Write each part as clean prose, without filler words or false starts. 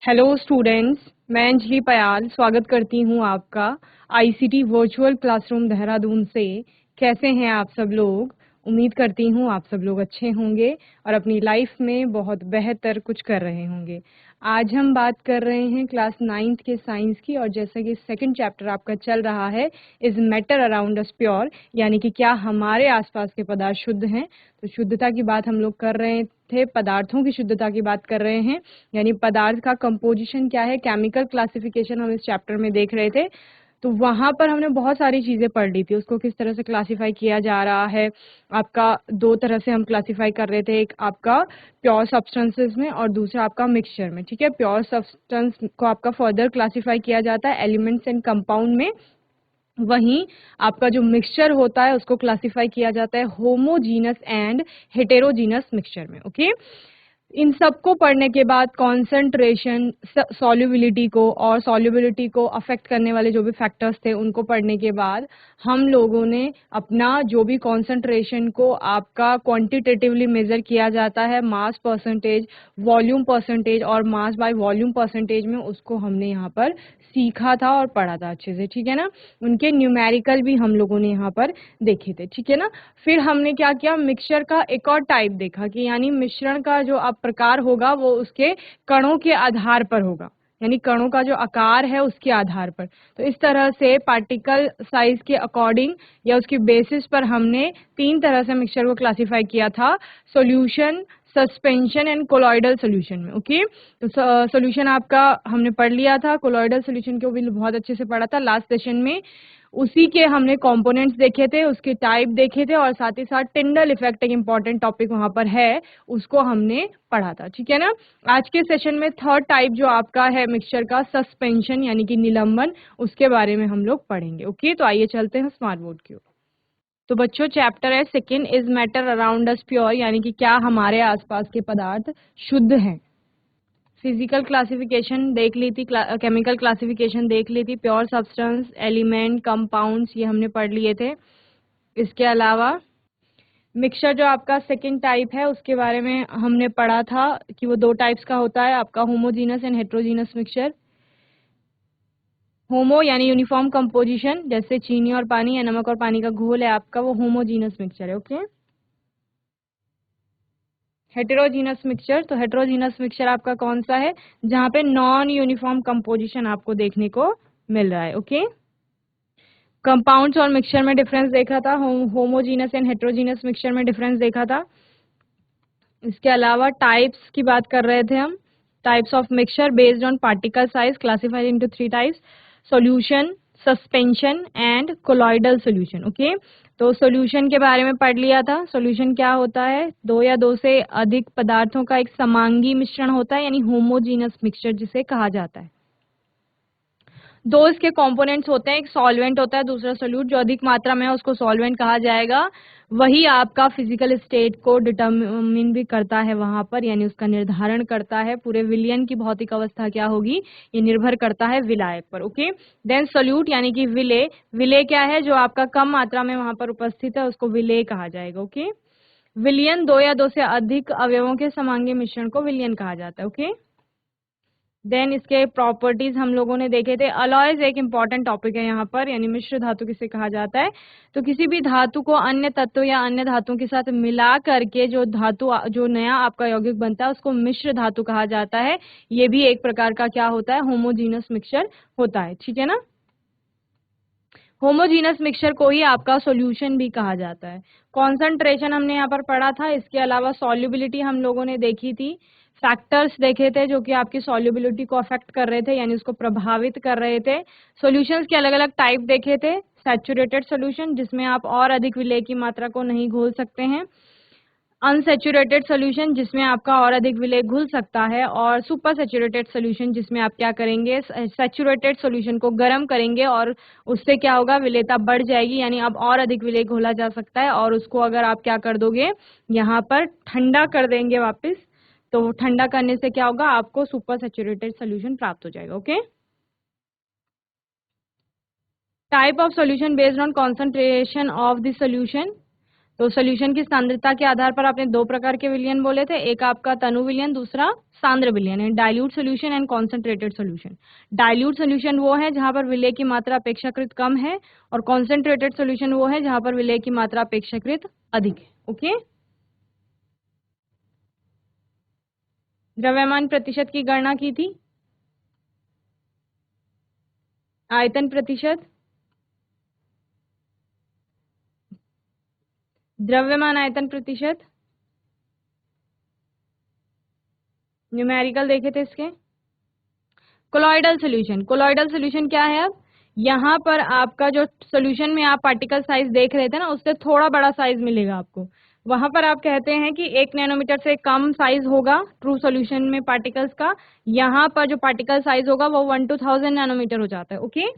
Hello students, मैं अंजलि पयाल स्वागत करती हूँ आपका आईसीटी वर्चुअल क्लासरूम देहरादून से। कैसे हैं आप सब लोग? उम्मीद करती हूँ आप सब लोग अच्छे होंगे और अपनी लाइफ में बहुत बेहतर कुछ कर रहे होंगे। आज हम बात कर रहे हैं क्लास 9th के साइंस की, और जैसा कि सेकंड चैप्टर आपका चल रहा है is matter around us pure, यानी कि क्या हमारे आसपास के पदार्थ शुद्ध हैं। तो शुद्धता की बात हम लोग कर रहे थे, पदार्थों की शुद्धता की बात कर रहे हैं, यानी पदार्थ का कंपोजिशन क्या है, केमिकल क्लासिफिकेशन हम इस चैप्टर में देख रहे थे। तो वहां पर हमने बहुत सारी चीजें पढ़ ली थी, उसको किस तरह से क्लासिफाई किया जा रहा है। आपका दो तरह से हम क्लासिफाई कर रहे थे, एक आपका प्योर सब्सटेंसेस में और दूसरा आपका मिक्सचर में। ठीक है, प्योर सब्सटेंस को आपका फर्दर क्लासिफाई किया जाता है एलिमेंट्स एंड कंपाउंड में, वहीं आपका जो मिक्सचर होता है उसको क्लासिफाई किया जाता है होमोजीनस एंड हेटेरोजीनस मिक्सचर में। ओके, इन सबको पढ़ने के बाद कॉन्सेंट्रेशन, सॉल्युबिलिटी को और सॉल्युबिलिटी को अफेक्ट करने वाले जो भी फैक्टर्स थे उनको पढ़ने के बाद हम लोगों ने अपना जो भी कॉन्सेंट्रेशन को आपका क्वांटिटेटिवली मेजर किया जाता है, मास परसेंटेज, वॉल्यूम परसेंटेज और मास बाय वॉल्यूम परसेंटेज में, उसको हमने यहाँ पर सीखा था और पढ़ा था अच्छे से। ठीक है ना, उनके न्यूमेरिकल भी हम लोगों ने यहाँ पर देखे थे। ठीक है ना, फिर हमने क्या किया, मिक्सचर का एक और टाइप देखा कि यानी मिश्रण का जो अब प्रकार होगा वो उसके कणों के आधार पर होगा, यानी कणों का जो आकार है उसके आधार पर। तो इस तरह से पार्टिकल साइज के अकॉर्डिंग या उसकी बेसिस पर हमने तीन तरह से मिक्सचर को क्लासिफाई किया था, solution, suspension and colloidal solution में। ओके, तो सॉल्यूशन आपका हमने पढ़ लिया था, कोलॉइडल सॉल्यूशन को भी बहुत अच्छे से पढ़ा था लास्ट सेशन में। उसी के हमने कंपोनेंट्स देखे थे, उसके टाइप देखे थे, और साथ ही साथ टिंडल इफेक्ट एक इंपॉर्टेंट टॉपिक वहां पर है, उसको हमने पढ़ा था। ठीक है ना, आज के सेशन में थर्ड टाइप जो आपका है मिक्सचर का, सस्पेंशन यानी कि निलंबन, उसके बारे में हम लोग पढ़ेंगे। ओके, तो आइए चलते हैं स्मार्ट बोर्ड की ओर। तो बच्चों, चैप्टर है second, is matter around us pure, यानी कि क्या हमारे आसपास के पदार्थ शुद्ध हैं। फिजिकल क्लासिफिकेशन देख ली थी, केमिकल क्लासिफिकेशन देख ली थी, प्योर सब्सटेंस, एलिमेंट, कंपाउंड्स, ये हमने पढ़ लिए थे। इसके अलावा मिक्सचर जो आपका सेकंड टाइप है उसके बारे में हमने पढ़ा था कि वो दो टाइप्स का होता है, आपका होमोजीनस एंड हेट्रोजीनस मिक्सचर। होमो यानी यूनिफॉर्म कंपोजिशन, जैसे चीनी और पानी या नमक और पानी का घोल है आपका, वो होमोजीनस मिक्सचर है। ओके, हेटेरोजीनस मिक्सचर, तो हेटेरोजीनस मिक्सचर आपका कौन सा है, जहां पे नॉन यूनिफॉर्म कंपोजिशन आपको देखने को मिल रहा है। ओके, कंपाउंड्स और मिक्सचर में डिफरेंस देखा था, होमोजीनस एंड हेटेरोजीनस मिक्सचर में डिफरेंस देखा था। इसके अलावा टाइप्स की बात कर रहे थे हम, types of mixture based on particle size classified into three types, solution, suspension and colloidal solution. Okay, तो सॉल्यूशन के बारे में पढ़ लिया था। सॉल्यूशन क्या होता है, दो या दो से अधिक पदार्थों का एक समांगी मिश्रण होता है, यानी होमोजीनस मिक्सचर जिसे कहा जाता है। दो इसके कंपोनेंट्स होते हैं, एक सॉल्वेंट होता है, दूसरा सोल्यूट। जो अधिक मात्रा में है उसको सॉल्वेंट कहा जाएगा, वही आपका फिजिकल स्टेट को डिटरमिन भी करता है वहां पर, यानी उसका निर्धारण करता है। पूरे विलयन की भौतिक अवस्था क्या होगी, ये निर्भर करता है विलायक पर। ओके, देन सोल्यूट यानी कि विलेय। विलेय क्या है, जो आपका कम मात्रा में वहां पर उपस्थित है उसको विलेय कहा जाएगा। ओके, विलयन, दो या दो से अधिक अवयवों के समांगी मिश्रण को विलयन कहा जाता है। ओके, देन इसके प्रॉपर्टीज हम लोगों ने देखे थे। अलॉयज एक इंपॉर्टेंट टॉपिक है यहाँ पर, यानी मिश्र धातु किसे कहा जाता है, तो किसी भी धातु को अन्य तत्व या अन्य धातुओं के साथ मिला करके जो धातु, जो नया आपका यौगिक बनता है उसको मिश्र धातु कहा जाता है। ये भी एक प्रकार का क्या होता है, होमोजीनस मिक्सचर होता है। ठीक है ना, होमोजीनस मिक्सचर को ही आपका सॉल्यूशन भी कहा जाता है। कॉन्सेंट्रेशन हमने यहाँ पर पढ़ा था, इसके अलावा सॉल्युबिलिटी हम लोगों ने देखी थी, फैक्टर्स देखे थे जो कि आपकी सॉल्युबिलिटी को अफेक्ट कर रहे थे, यानी उसको प्रभावित कर रहे थे। सॉल्यूशंस के अलग अलग टाइप देखे थे, सैचुरेटेड सॉल्यूशन जिसमें आप और अधिक विलेय की मात्रा को नहीं घोल सकते हैं, अनसैचुरेटेड सोल्यूशन जिसमें आपका और अधिक विलेय घुल सकता है, और सुपर सैचुरेटेड सोल्यूशन जिसमें आप क्या करेंगे, सैचुरेटेड सोल्यूशन को गर्म करेंगे और उससे क्या होगा, विलेयता बढ़ जाएगी, यानी अब और अधिक विलेय घोला जा सकता है। और उसको अगर आप क्या कर दोगे, यहाँ पर ठंडा कर देंगे वापस, तो ठंडा करने से क्या होगा, आपको सुपर सैचुरेटेड सोल्यूशन प्राप्त हो जाएगा। Okay, type of solution based on concentration of the solution, तो सोल्यूशन की सांद्रता के आधार पर आपने दो प्रकार के विलयन बोले थे, एक आपका तनु विलयन, दूसरा सांद्र विलयन है, dilute solution and concentrated solution. Dilute solution वो है जहां पर विलय की मात्रा अपेक्षाकृत कम है, और कॉन्सेंट्रेटेड सोल्यूशन वो है जहां पर विलय की मात्रा अपेक्षाकृत अधिक है। ओके, द्रव्यमान प्रतिशत की गणना की थी, आयतन प्रतिशत, द्रव्यमान आयतन प्रतिशत, न्यूमेरिकल देखे थे इसके। कोलॉइडल सोल्यूशन, कोलॉइडल सोल्यूशन क्या है? अब यहाँ पर आपका जो सोल्यूशन में आप पार्टिकल साइज देख रहे थे ना, उससे थोड़ा बड़ा साइज मिलेगा आपको। वहां पर आप कहते हैं कि 1 नैनोमीटर से कम साइज होगा ट्रू सोल्यूशन में पार्टिकल्स का। यहाँ पर जो पार्टिकल साइज होगा वो 1 to 1000 नैनोमीटर हो जाता है। ओके,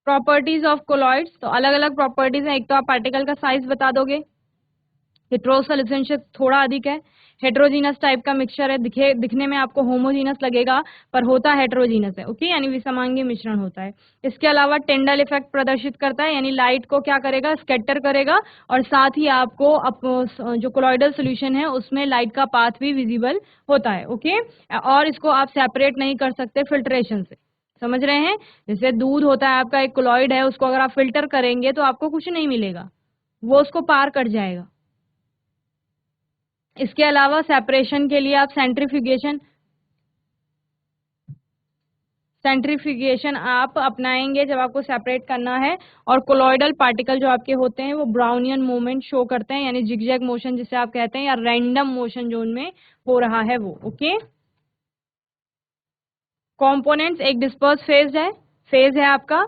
प्रॉपर्टीज ऑफ कोलॉइड्स, तो अलग अलग प्रॉपर्टीज हैं। एक तो आप पार्टिकल का साइज बता दोगे, हेट्रोसोल्यूशन से थोड़ा अधिक है, हेट्रोजीनस टाइप का मिक्सचर है, दिखने में आपको होमोजीनस लगेगा पर होता हेट्रोजीनस है। ओके, यानी विषमांगी मिश्रण होता है। इसके अलावा टेंडल इफेक्ट प्रदर्शित करता है, यानी लाइट को क्या करेगा, स्कैटर करेगा, और साथ ही आपको जो कोलॉइडल सोल्यूशन है उसमें लाइट का पाथ भी विजिबल होता है। ओके, और इसको आप सेपरेट नहीं कर सकते फिल्ट्रेशन से, समझ रहे हैं? जैसे दूध होता है आपका, एक कोलॉइड है, उसको अगर आप फिल्टर करेंगे तो आपको कुछ नहीं मिलेगा, वो उसको पार कर जाएगा। इसके अलावा सेपरेशन के लिए आप सेंट्रीफ्यूगेशन आप अपनाएंगे जब आपको सेपरेट करना है, और कोलॉइडल पार्टिकल जो आपके होते हैं वो ब्राउनियन मूवमेंट शो करते हैं, यानी जिगजैग मोशन जिसे आप कहते हैं, या रैंडम मोशन जो उनमें हो रहा है वो। ओके, कंपोनेंट्स, एक डिस्पर्स फेज है आपका,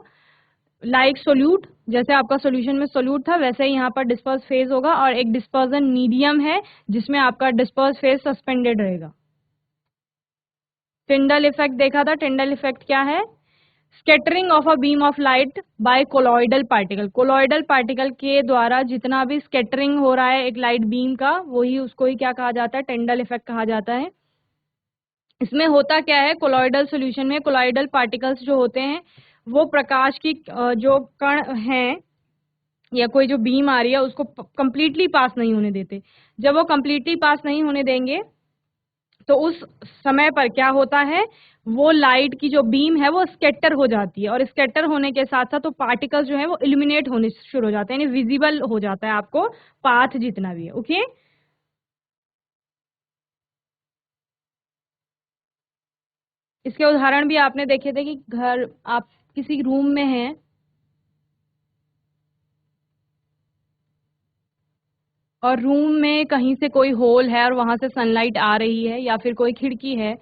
लाइक सोल्यूट, जैसे आपका सॉल्यूशन में सोल्यूट था वैसे ही यहाँ पर डिस्पर्स फेज होगा, और एक डिस्पर्जन मीडियम है जिसमें आपका डिस्पर्स फेज सस्पेंडेड रहेगा। टिंडल इफेक्ट देखा था, टिंडल इफेक्ट क्या है? Scattering of a beam of light by colloidal particle, colloidal particle के द्वारा जितना भी स्कैटरिंग हो रहा है एक लाइट बीम का, वही उसको ही क्या कहा जाता है, टिंडल इफेक्ट कहा जाता है। इसमें होता क्या है, कोलॉइडल सॉल्यूशन में कोलॉइडल पार्टिकल्स जो होते हैं वो प्रकाश की जो कण हैं या कोई जो बीम आ रही है उसको कंप्लीटली पास नहीं होने देते। जब वो कंप्लीटली पास नहीं होने देंगे तो उस समय पर क्या होता है, वो लाइट की जो बीम है वो स्कैटर हो जाती है, और स्कैटर होने के साथ साथ तो पार्टिकल्स जो है वो इल्यूमिनेट होने शुरू हो जाते हैं, यानी विजिबल हो जाता है आपको पाथ जितना भी है। ओके, इसके उदाहरण भी आपने देखे थे कि घर, आप किसी रूम में हैं और रूम में कहीं से कोई होल है और वहां से सनलाइट आ रही है, या फिर कोई खिड़की है,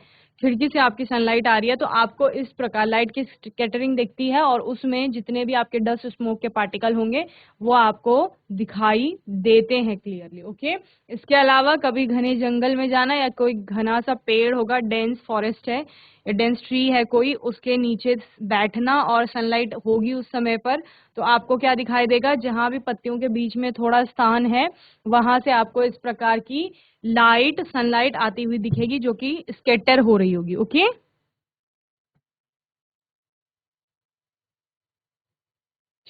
खिड़की से आपकी सनलाइट आ रही है, तो आपको इस प्रकार लाइट की स्कैटरिंग दिखती है, और उसमें जितने भी आपके डस्ट स्मोक के पार्टिकल होंगे वो आपको दिखाई देते हैं क्लियरली। ओके, इसके अलावा कभी घने जंगल में जाना, या कोई घना सा पेड़ होगा, डेंस फॉरेस्ट है या डेंस ट्री है कोई, उसके नीचे बैठना और सनलाइट होगी उस समय पर, तो आपको क्या दिखाई देगा, जहां भी पत्तियों के बीच में थोड़ा स्थान है वहां से आपको इस प्रकार की लाइट, सनलाइट आती हुई दिखेगी जो कि स्कैटर हो रही होगी। ओके,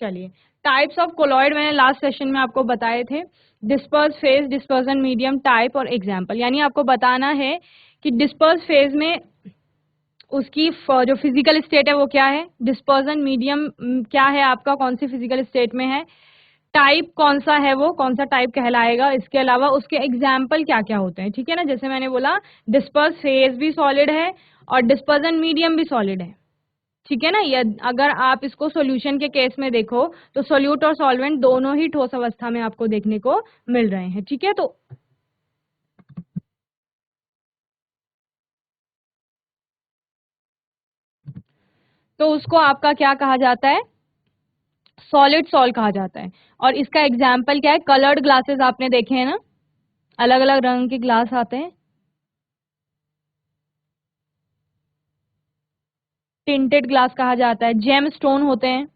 चलिए, टाइप्स ऑफ कोलॉइड मैंने लास्ट सेशन में आपको बताए थे, disperse phase, dispersion medium, type और एग्जाम्पल। यानी आपको बताना है कि डिस्पर्स फेज में उसकी जो फिजिकल स्टेट है वो क्या है, डिस्पर्जन मीडियम क्या है आपका, कौन सी फिजिकल स्टेट में है, टाइप कौन सा है, वो कौन सा टाइप कहलाएगा, इसके अलावा उसके एग्जाम्पल क्या क्या होते हैं। ठीक है ना, जैसे मैंने बोला डिस्पर्स फेज भी सॉलिड है और डिस्पर्जन मीडियम भी सॉलिड है। ठीक है ना, ये अगर आप इसको सॉल्यूशन के केस में देखो तो सोल्यूट और सॉल्वेंट दोनों ही ठोस अवस्था में आपको देखने को मिल रहे हैं। ठीक है, तो उसको आपका क्या कहा जाता है, सॉलिड सॉल कहा जाता है। और इसका एग्जाम्पल क्या है, कलर्ड ग्लासेस आपने देखे हैं ना, अलग अलग रंग के ग्लास आते हैं, टिंटेड ग्लास कहा जाता है, जेम स्टोन होते हैं,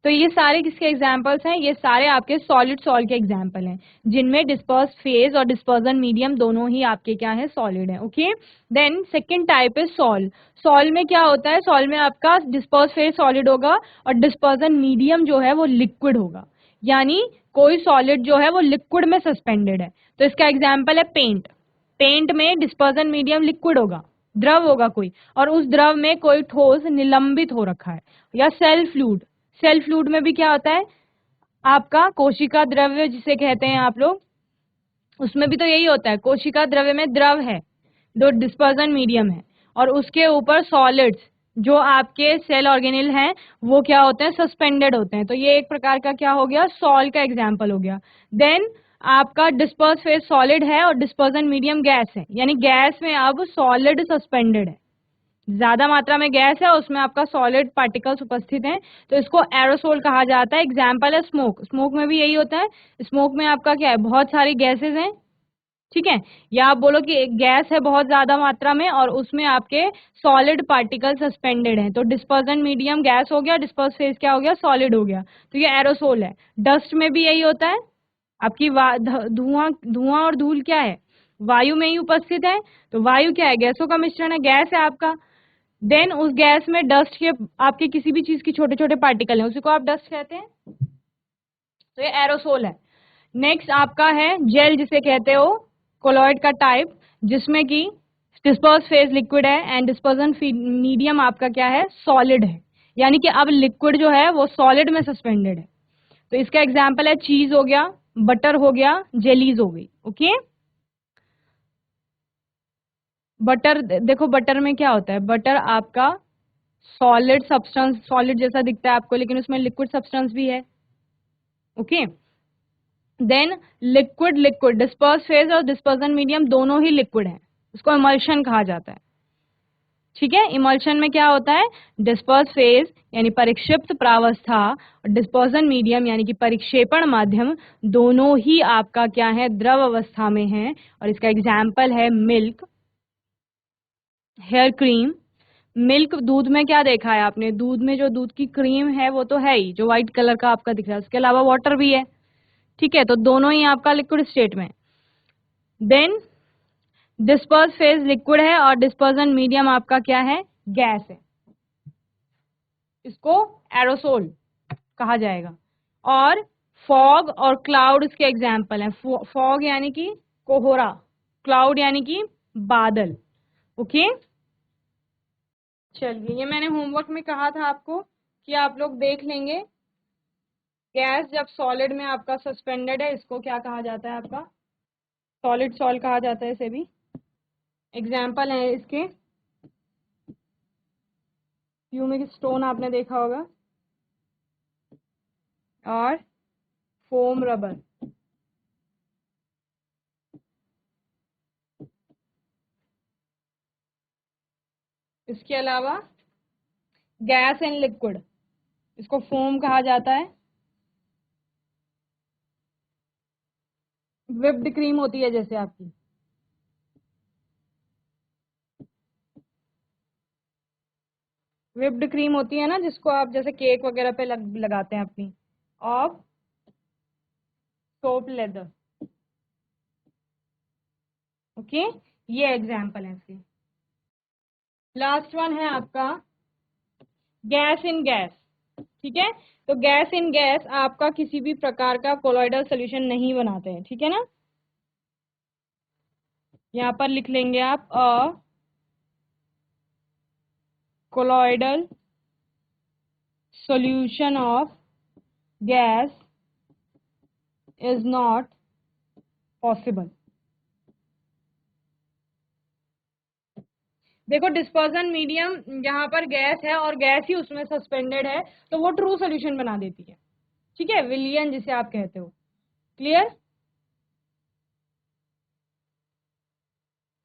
तो ये सारे किसके एग्जाम्पल्स हैं? ये सारे आपके सॉलिड सॉल्ट के एग्जाम्पल हैं, जिनमें डिस्पर्स फेज और डिस्पर्जन मीडियम दोनों ही आपके क्या है? सॉलिड है। ओके, देन सेकेंड टाइप है सॉल। सॉल में क्या होता है? सॉल में आपका डिस्पर्स फेज सॉलिड होगा और डिस्पर्जन मीडियम जो है वो लिक्विड होगा, यानी कोई सॉलिड जो है वो लिक्विड में सस्पेंडेड है। तो इसका एग्जाम्पल है पेंट। पेंट में डिस्पर्जन मीडियम लिक्विड होगा, द्रव होगा कोई, और उस द्रव में कोई ठोस निलंबित हो रखा है। या सेल फ्लूइड, सेल फ्लूइड में भी क्या होता है? आपका कोशिका द्रव्य जिसे कहते हैं आप लोग, उसमें भी तो यही होता है, कोशिका द्रव्य में द्रव है जो डिस्पर्जन मीडियम है, और उसके ऊपर सॉलिड्स जो आपके सेल ऑर्गेनिल हैं वो क्या होते हैं? सस्पेंडेड होते हैं। तो ये एक प्रकार का क्या हो गया? सॉल का एग्जाम्पल हो गया। देन आपका डिस्पर्स फेज सॉलिड है और डिस्पर्जन मीडियम गैस है, यानी गैस में अब सॉलिड सस्पेंडेड है, ज्यादा मात्रा में गैस है, उसमें आपका सॉलिड पार्टिकल्स उपस्थित हैं, तो इसको एरोसोल कहा जाता है। एग्जाम्पल है स्मोक। स्मोक में भी यही होता है, स्मोक में आपका क्या है? बहुत सारी गैसेस हैं, ठीक है, या आप बोलो कि एक गैस है बहुत ज्यादा मात्रा में और उसमें आपके सॉलिड पार्टिकल सस्पेंडेड हैं, तो डिस्पर्जन मीडियम गैस हो गया, डिस्पर्स फेज क्या हो गया? सॉलिड हो गया, तो ये एरोसोल है। डस्ट में भी यही होता है, आपकी धुआं धुआं और धूल क्या है? वायु में ही उपस्थित है, तो वायु क्या है? गैसों का मिश्रण है, गैस है आपका। देन उस गैस में डस्ट के आपके किसी भी चीज की छोटे छोटे पार्टिकल हैं, उसी को आप डस्ट कहते हैं, तो ये एरोसोल है। नेक्स्ट आपका है जेल, जिसे कहते हो कोलॉइड का टाइप, जिसमें कि डिस्पर्स फेज लिक्विड है एंड डिस्पर्जन मीडियम आपका क्या है? सॉलिड है, यानी कि अब लिक्विड जो है वो सॉलिड में सस्पेंडेड है। तो इसका एग्जाम्पल है चीज हो गया, बटर हो गया, जेलीज हो गई। ओके, बटर देखो, बटर में क्या होता है? बटर आपका सॉलिड सब्सटेंस, सॉलिड जैसा दिखता है आपको, लेकिन उसमें लिक्विड सब्सटेंस भी है। Okay, then liquid liquid disperse phase और डिस्पर्जन मीडियम दोनों ही लिक्विड है, उसको इमल्शन कहा जाता है। ठीक है, इमल्शन में क्या होता है? डिस्पर्स फेज यानी परिक्षिप्त प्रावस्था और डिस्पर्जन मीडियम यानी कि परिक्षेपण माध्यम दोनों ही आपका क्या है? द्रव अवस्था में है। और इसका एग्जाम्पल है मिल्क, हेयर क्रीम। मिल्क, दूध में क्या देखा है आपने? दूध में जो दूध की क्रीम है वो तो है ही, जो व्हाइट कलर का आपका दिख रहा है, उसके अलावा वाटर भी है। ठीक है, तो दोनों ही आपका लिक्विड स्टेट में। देन डिस्पर्स फेज लिक्विड है और डिस्पर्जन मीडियम आपका क्या है? गैस है, इसको एरोसोल कहा जाएगा। और फॉग और क्लाउड इसके एग्जाम्पल हैं। फॉग यानी कि कोहरा, क्लाउड यानी कि बादल। ओके, चलिए, ये मैंने होमवर्क में कहा था आपको कि आप लोग देख लेंगे। गैस जब सॉलिड में आपका सस्पेंडेड है, इसको क्या कहा जाता है? आपका सॉलिड सॉल कहा जाता है इसे भी। एग्जाम्पल है इसके, फ्यूमिक स्टोन आपने देखा होगा, और फोम रबर। इसके अलावा गैस एंड लिक्विड, इसको फोम कहा जाता है। व्हिप्ड क्रीम होती है जैसे आपकी, व्हिप्ड क्रीम होती है ना, जिसको आप जैसे केक वगैरह पे लगाते हैं अपनी, ऑफ सोप लेदर। ओके, ये एग्जाम्पल है इसके। लास्ट वन है आपका गैस इन गैस। ठीक है, तो गैस इन गैस आपका किसी भी प्रकार का कोलॉइडल सोल्यूशन नहीं बनाते हैं, ठीक है ना। यहाँ पर लिख लेंगे आप colloidal solution of gas is not possible। देखो, डिस्पर्जन मीडियम यहाँ पर गैस है और गैस ही उसमें सस्पेंडेड है, तो वो ट्रू सोल्यूशन बना देती है। ठीक है, विलियन जिसे आप कहते हो। क्लियर?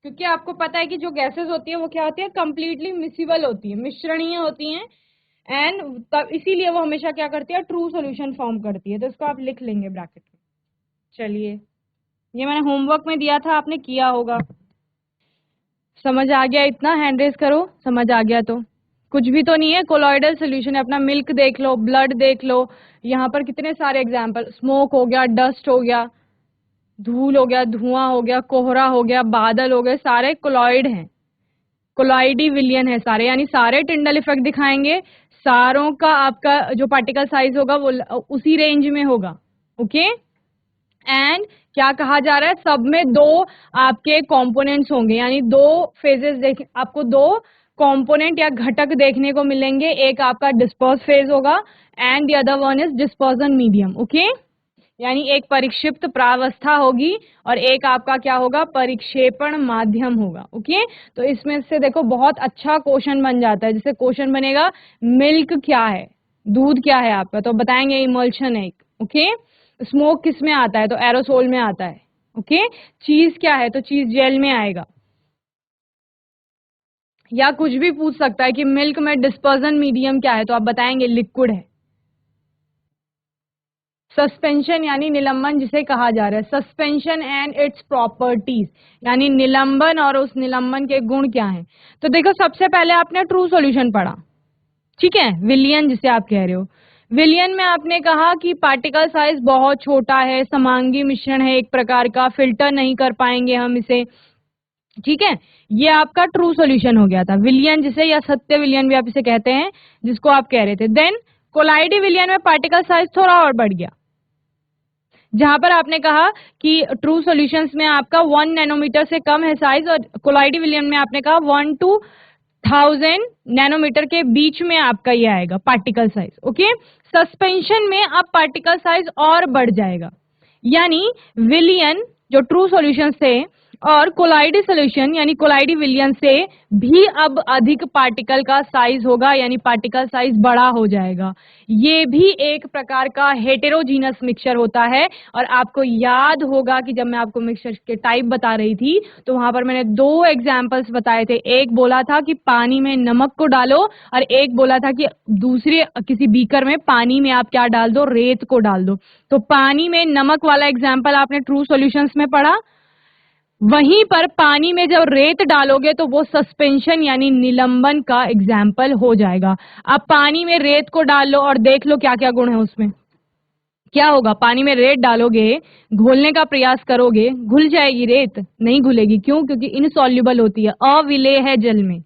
क्योंकि आपको पता है कि जो गैसेस होती है वो क्या होती है? कंप्लीटली मिसिबल होती है, मिश्रणीय होती हैं, एंड तब इसीलिए वो हमेशा क्या करती है? ट्रू सोल्यूशन फॉर्म करती है। तो इसको आप लिख लेंगे ब्रैकेट में। चलिए, ये मैंने होमवर्क में दिया था, आपने किया होगा। समझ आ गया इतना? हैंड रेज करो समझ आ गया तो। कुछ भी तो नहीं है, कोलॉइडल सोल्यूशन है। अपना मिल्क देख लो, ब्लड देख लो, यहाँ पर कितने सारे एग्जाम्पल, स्मोक हो गया, डस्ट हो गया, धूल हो गया, धुआं हो गया, कोहरा हो गया, बादल हो गए, सारे कोलॉइड हैं, कोलॉइडी विलियन है सारे, यानी सारे टिंडल इफेक्ट दिखाएंगे। सारों का आपका जो पार्टिकल साइज होगा वो उसी रेंज में होगा। ओके, एंड क्या कहा जा रहा है, सब में दो आपके कंपोनेंट्स होंगे, यानी दो फेजेस देख, आपको दो कंपोनेंट या घटक देखने को मिलेंगे। एक आपका डिस्पर्स फेज होगा and the other one is dispersion medium. Okay, यानी एक परिक्षिप्त प्रावस्था होगी और एक आपका क्या होगा, परिक्षेपण माध्यम होगा। ओके, तो इसमें से देखो बहुत अच्छा क्वेश्चन बन जाता है। जैसे क्वेश्चन बनेगा मिल्क क्या है, दूध क्या है आपका, तो बताएंगे इमल्शन है एक। ओके, स्मोक किस में आता है, तो एरोसोल में आता है। ओके, चीज क्या है, तो चीज जेल में आएगा। या कुछ भी पूछ सकता है कि मिल्क में डिस्पर्सन मीडियम क्या है, तो आप बताएंगे लिक्विड है। सस्पेंशन यानी निलंबन जिसे कहा जा रहा है, सस्पेंशन एंड इट्स प्रॉपर्टीज, यानी निलंबन और उस निलंबन के गुण क्या हैं। तो देखो सबसे पहले आपने ट्रू सॉल्यूशन पढ़ा, ठीक है, विलियन जिसे आप कह रहे हो। विलियन में आपने कहा कि पार्टिकल साइज बहुत छोटा है, समांगी मिश्रण है एक प्रकार का, फिल्टर नहीं कर पाएंगे हम इसे, ठीक है। ये आपका ट्रू सॉल्यूशन हो गया था, विलियन जिसे, या सत्य विलियन भी आप इसे कहते हैं, जिसको आप कह रहे थे। देन कोलाइडी विलियन में पार्टिकल साइज थोड़ा और बढ़ गया, जहां पर आपने कहा कि ट्रू सॉल्यूशंस में आपका 1 नैनोमीटर से कम है साइज, और कोलाइडी विलियन में आपने कहा 1 to 1000 नैनोमीटर के बीच में आपका ये आएगा पार्टिकल साइज। ओके, सस्पेंशन में अब पार्टिकल साइज और बढ़ जाएगा, यानी विलियन जो ट्रू सॉल्यूशन थे और कोलाइडी सॉल्यूशन यानी कोलाइडी विलियन से भी अब अधिक पार्टिकल का साइज होगा, यानी पार्टिकल साइज बड़ा हो जाएगा। ये भी एक प्रकार का हेटेरोजीनस मिक्सचर होता है। और आपको याद होगा कि जब मैं आपको मिक्सचर के टाइप बता रही थी तो वहां पर मैंने दो एग्जाम्पल्स बताए थे। एक बोला था कि पानी में नमक को डालो, और एक बोला था कि दूसरे किसी बीकर में पानी में आप क्या डाल दो, रेत को डाल दो। तो पानी में नमक वाला एग्जाम्पल आपने ट्रू सॉल्यूशंस में पढ़ा, वहीं पर पानी में जब रेत डालोगे तो वो सस्पेंशन यानी निलंबन का एग्जाम्पल हो जाएगा। अब पानी में रेत को डाल लो और देख लो क्या क्या गुण है उसमें। क्या होगा, पानी में रेत डालोगे, घोलने का प्रयास करोगे, घुल जाएगी रेत? नहीं घुलेगी। क्यों? क्योंकि इनसॉल्युबल होती है, अविलेय है जल में।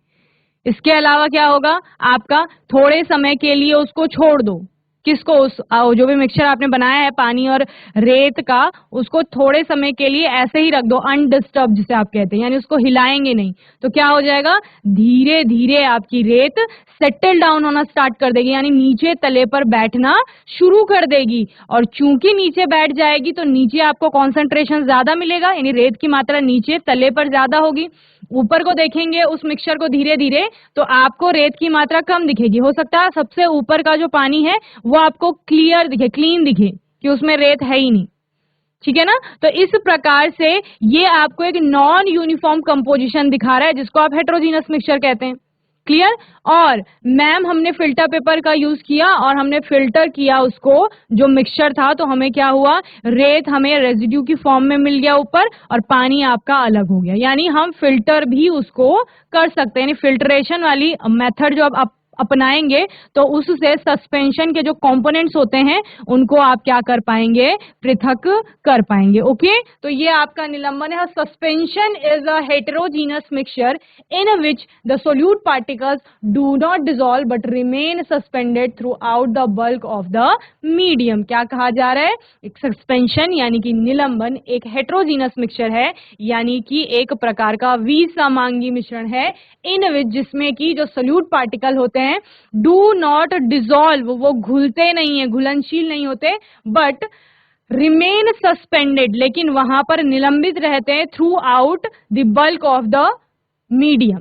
इसके अलावा क्या होगा, आपका थोड़े समय के लिए उसको छोड़ दो, किसको, उस जो भी मिक्सचर आपने बनाया है पानी और रेत का, उसको थोड़े समय के लिए ऐसे ही रख दो, अनडिस्टर्ब जिसे आप कहते हैं, यानी उसको हिलाएंगे नहीं। तो क्या हो जाएगा, धीरे धीरे आपकी रेत सेटल डाउन होना स्टार्ट कर देगी, यानी नीचे तले पर बैठना शुरू कर देगी। और चूंकि नीचे बैठ जाएगी तो नीचे आपको कॉन्सेंट्रेशन ज्यादा मिलेगा, यानी रेत की मात्रा नीचे तले पर ज्यादा होगी। ऊपर को देखेंगे उस मिक्सचर को धीरे धीरे, तो आपको रेत की मात्रा कम दिखेगी। हो सकता है सबसे ऊपर का जो पानी है वो आपको क्लियर दिखे, क्लीन दिखे कि उसमें रेत है ही नहीं, ठीक है ना। तो इस प्रकार से ये आपको एक नॉन यूनिफॉर्म कंपोजिशन दिखा रहा है, जिसको आप हेटेरोजीनस मिक्सचर कहते हैं। क्लियर? और मैम हमने फिल्टर पेपर का यूज किया और हमने फिल्टर किया उसको, जो मिक्सचर था, तो हमें क्या हुआ, रेत हमें रेजिड्यू की फॉर्म में मिल गया ऊपर, और पानी आपका अलग हो गया। यानी हम फिल्टर भी उसको कर सकते हैं, यानी फिल्ट्रेशन वाली मेथड जो आप अपनाएंगे तो उससे सस्पेंशन के जो कंपोनेंट्स होते हैं उनको आप क्या कर पाएंगे, पृथक कर पाएंगे। ओके, तो ये आपका निलंबन है। Suspension is a heterogeneous mixture in which the solute particles do not dissolve but remain suspended through out the bulk of the medium. क्या कहा जा रहा है, एक सस्पेंशन यानी कि निलंबन एक हेटेरोजीनस मिक्सचर है, यानी कि एक प्रकार का विसमांगी मिश्रण है, इन विच जिसमें कि जो सोल्यूट पार्टिकल होते हैं डू नॉट डिसॉल्व, वो घुलते नहीं है, घुलनशील नहीं होते, बट रिमेन सस्पेंडेड, लेकिन वहां पर निलंबित रहते हैं, through out the bulk of the medium,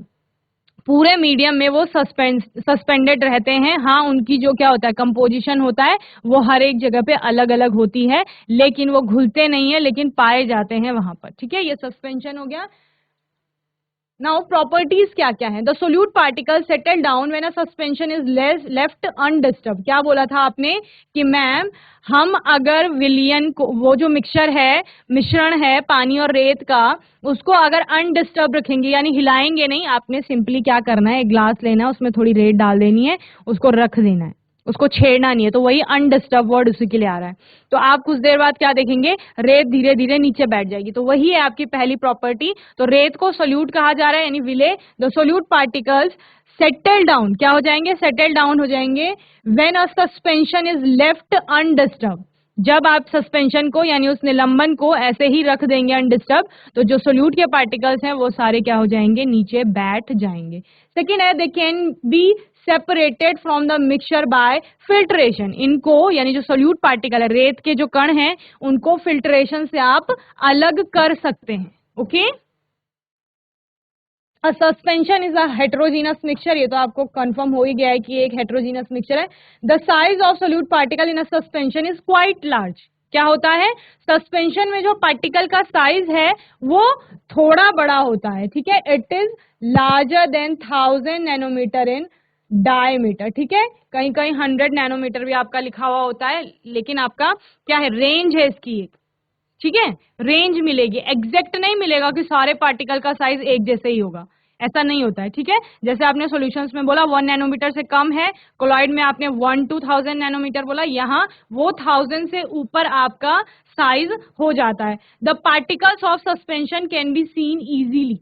पूरे मीडियम में वो सस्पेंडेड रहते हैं। हाँ, उनकी जो क्या होता है, कंपोजिशन होता है, वो हर एक जगह पे अलग अलग होती है, लेकिन वो घुलते नहीं है, लेकिन पाए जाते हैं वहां पर। ठीक है, ये सस्पेंशन हो गया। नाउ प्रॉपर्टीज क्या क्या है? The solute particle settle down when a suspension is left undisturbed. क्या बोला था आपने कि मैम हम अगर विलियन को, वो जो मिक्सचर है, मिश्रण है पानी और रेत का, उसको अगर अनडिस्टर्ब रखेंगे यानी हिलाएंगे नहीं, आपने सिंपली क्या करना है, एक ग्लास लेना है, उसमें थोड़ी रेत डाल देनी है, उसको रख देना है, उसको छेड़ना नहीं है, तो वही अनडिस्टर्ब वर्ड उसी के लिए आ रहा है। तो आप कुछ देर बाद क्या देखेंगे, रेत धीरे धीरे नीचे बैठ जाएगी, तो वही है आपकी पहली प्रॉपर्टी। तो रेत को सोल्यूट कहा जा रहा है, यानी while the solute particles settle down, क्या हो जाएंगे, सेटल डाउन हो जाएंगे when a suspension is left undisturbed. जब आप सस्पेंशन को यानी उस निलंबन को ऐसे ही रख देंगे अनडिस्टर्ब, तो जो सोल्यूट के पार्टिकल्स हैं वो सारे क्या हो जाएंगे, नीचे बैठ जाएंगे। सेकेंड है, they can be separated from the mixture by filtration. इनको यानी जो सोल्यूट पार्टिकल है, रेत के जो कण हैं, उनको फिल्ट्रेशन से आप अलग कर सकते हैं। Okay, a suspension is a heterogeneous mixture, ये तो आपको कंफर्म हो ही गया है कि एक हेट्रोजीनस मिक्सचर है। The size of solute particle in a suspension is quite large. क्या होता है, सस्पेंशन में जो पार्टिकल का साइज है वो थोड़ा बड़ा होता है, ठीक है। It is larger than 1000 nanometre in diameter, ठीक है। कहीं कहीं 100 नैनोमीटर भी आपका लिखा हुआ होता है, लेकिन आपका क्या है, रेंज है इसकी एक, ठीक है, रेंज मिलेगी, एग्जैक्ट नहीं मिलेगा कि सारे पार्टिकल का साइज एक जैसे ही होगा, ऐसा नहीं होता है, ठीक है। जैसे आपने सॉल्यूशंस में बोला 1 नैनोमीटर से कम है, कोलॉइड में आपने 1 to 1000 नैनोमीटर बोला, यहाँ वो 1000 से ऊपर आपका साइज हो जाता है। The particles of suspension can be seen easily.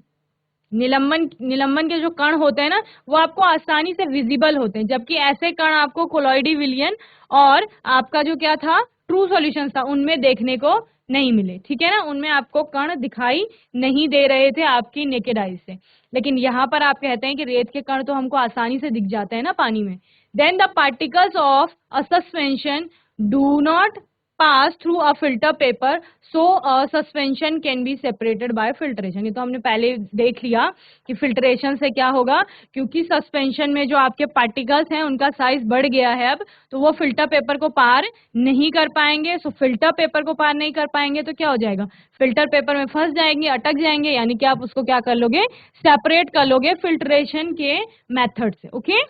निलंबन के जो कण होते हैं ना, वो आपको आसानी से विजिबल होते हैं, जबकि ऐसे कण आपको कोलॉइडी विलियन और आपका जो क्या था, ट्रू सॉल्यूशन था, उनमें देखने को नहीं मिले, ठीक है ना। उनमें आपको कण दिखाई नहीं दे रहे थे आपकी नेकेड आई से, लेकिन यहाँ पर आप कहते हैं कि रेत के कण तो हमको आसानी से दिख जाते हैं ना पानी में। Then the particles of a suspension do not pass through a filter paper, so suspension can be separated by filtration. ये तो हमने पहले देख लिया कि फिल्ट्रेशन से क्या होगा, क्योंकि सस्पेंशन में जो आपके पार्टिकल्स हैं उनका साइज बढ़ गया है अब, तो वो फिल्टर पेपर को पार नहीं कर पाएंगे। सो फिल्टर पेपर को पार नहीं कर पाएंगे तो क्या हो जाएगा, फिल्टर पेपर में फंस जाएंगे, अटक जाएंगे, यानी कि आप उसको क्या कर लोगे, सेपरेट कर लोगे फिल्ट्रेशन के मेथड से। ओके,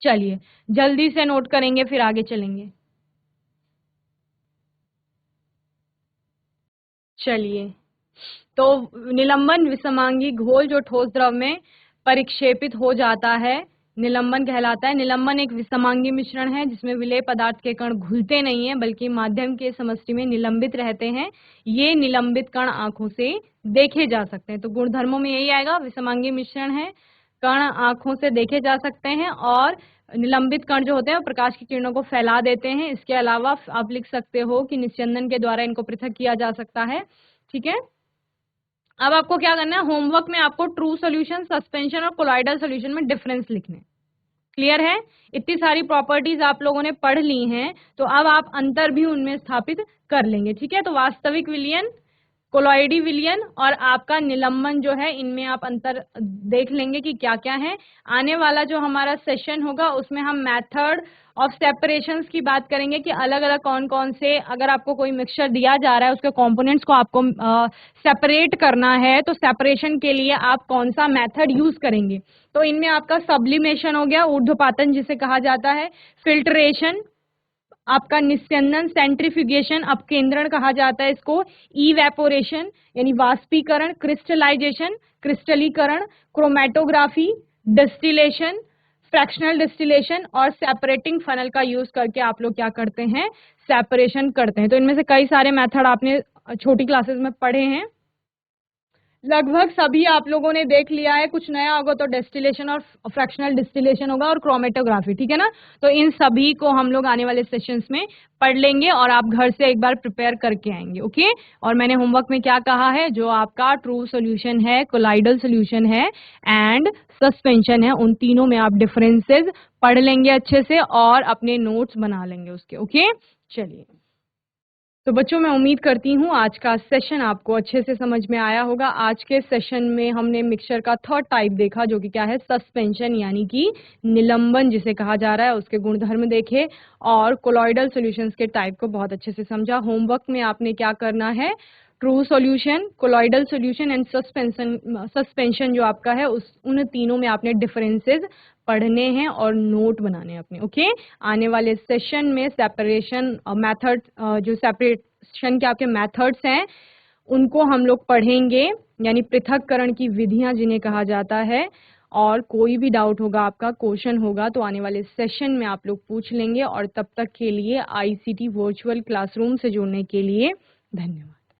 चलिए जल्दी से नोट करेंगे फिर आगे चलेंगे। चलिए, तो निलंबन विसमांगी घोल जो ठोस द्रव में परिक्षेपित हो जाता है, निलंबन कहलाता है। निलंबन एक विसमांगी मिश्रण है जिसमें विलेय पदार्थ के कण घुलते नहीं हैं, बल्कि माध्यम के समष्टि में निलंबित रहते हैं। ये निलंबित कण आंखों से देखे जा सकते हैं, तो गुणधर्मों में यही आएगा, विसमांगी मिश्रण है, कण आंखों से देखे जा सकते हैं, और निलंबित कण जो होते हैं वो प्रकाश की किरणों को फैला देते हैं। इसके अलावा आप लिख सकते हो कि निस्यंदन के द्वारा इनको पृथक किया जा सकता है, ठीक है। अब आपको क्या करना है, होमवर्क में आपको ट्रू सॉल्यूशन, सस्पेंशन और कोलॉइडल सॉल्यूशन में डिफरेंस लिखने। क्लियर है, इतनी सारी प्रॉपर्टीज आप लोगों ने पढ़ ली हैं, तो अब आप अंतर भी उनमें स्थापित कर लेंगे, ठीक है। तो वास्तविक विलयन, कोलॉइडी विलयन और आपका निलंबन जो है, इनमें आप अंतर देख लेंगे कि क्या क्या है। आने वाला जो हमारा सेशन होगा उसमें हम मेथड ऑफ सेपरेशंस की बात करेंगे कि अलग अलग कौन कौन से, अगर आपको कोई मिक्सचर दिया जा रहा है उसके कंपोनेंट्स को आपको सेपरेट करना है, तो सेपरेशन के लिए आप कौन सा मेथड यूज करेंगे। तो इनमें आपका सब्लिमेशन हो गया, ऊर्ध्वपातन जिसे कहा जाता है, फिल्ट्रेशन, आपका निस्यंदन, सेंट्रीफ्यूगेशन, अपकेंद्रण कहा जाता है इसको, इवेपोरेशन यानी वाष्पीकरण, क्रिस्टलाइजेशन क्रिस्टलीकरण, क्रोमेटोग्राफी, डिस्टिलेशन, फ्रैक्शनल डिस्टिलेशन और सेपरेटिंग फनल का यूज करके आप लोग क्या करते हैं, सेपरेशन करते हैं। तो इनमें से कई सारे मेथड आपने छोटी क्लासेस में पढ़े हैं, लगभग सभी आप लोगों ने देख लिया है। कुछ नया होगा तो डेस्टिलेशन और फ्रैक्शनल डिस्टिलेशन होगा और क्रोमेटोग्राफी, ठीक है ना। तो इन सभी को हम लोग आने वाले सेशंस में पढ़ लेंगे और आप घर से एक बार प्रिपेयर करके आएंगे, ओके। और मैंने होमवर्क में क्या कहा है, जो आपका ट्रू सॉल्यूशन है, कोलाइडल सॉल्यूशन है एंड सस्पेंशन है, उन तीनों में आप डिफरेंसेस पढ़ लेंगे अच्छे से और अपने नोट्स बना लेंगे उसके, ओके। चलिए, तो बच्चों मैं उम्मीद करती हूँ आज का सेशन आपको अच्छे से समझ में आया होगा। आज के सेशन में हमने मिक्सचर का थर्ड टाइप देखा, जो कि क्या है, सस्पेंशन यानी कि निलंबन जिसे कहा जा रहा है, उसके गुणधर्म देखे और कोलॉइडल सॉल्यूशंस के टाइप को बहुत अच्छे से समझा। होमवर्क में आपने क्या करना है, true solution, colloidal solution and suspension जो आपका है उन तीनों में आपने डिफरेंसेस पढ़ने हैं और नोट बनाने हैं अपने। ओके, आने वाले सेशन में सेपरेशन मेथड, जो सेपरेशन के आपके मेथड्स हैं उनको हम लोग पढ़ेंगे, यानी पृथक्करण की विधियां जिन्हें कहा जाता है। और कोई भी डाउट होगा, आपका क्वेश्चन होगा तो आने वाले सेशन में आप लोग पूछ लेंगे। और तब तक के लिए आईसीटी वर्चुअल क्लासरूम से जुड़ने के लिए धन्यवाद।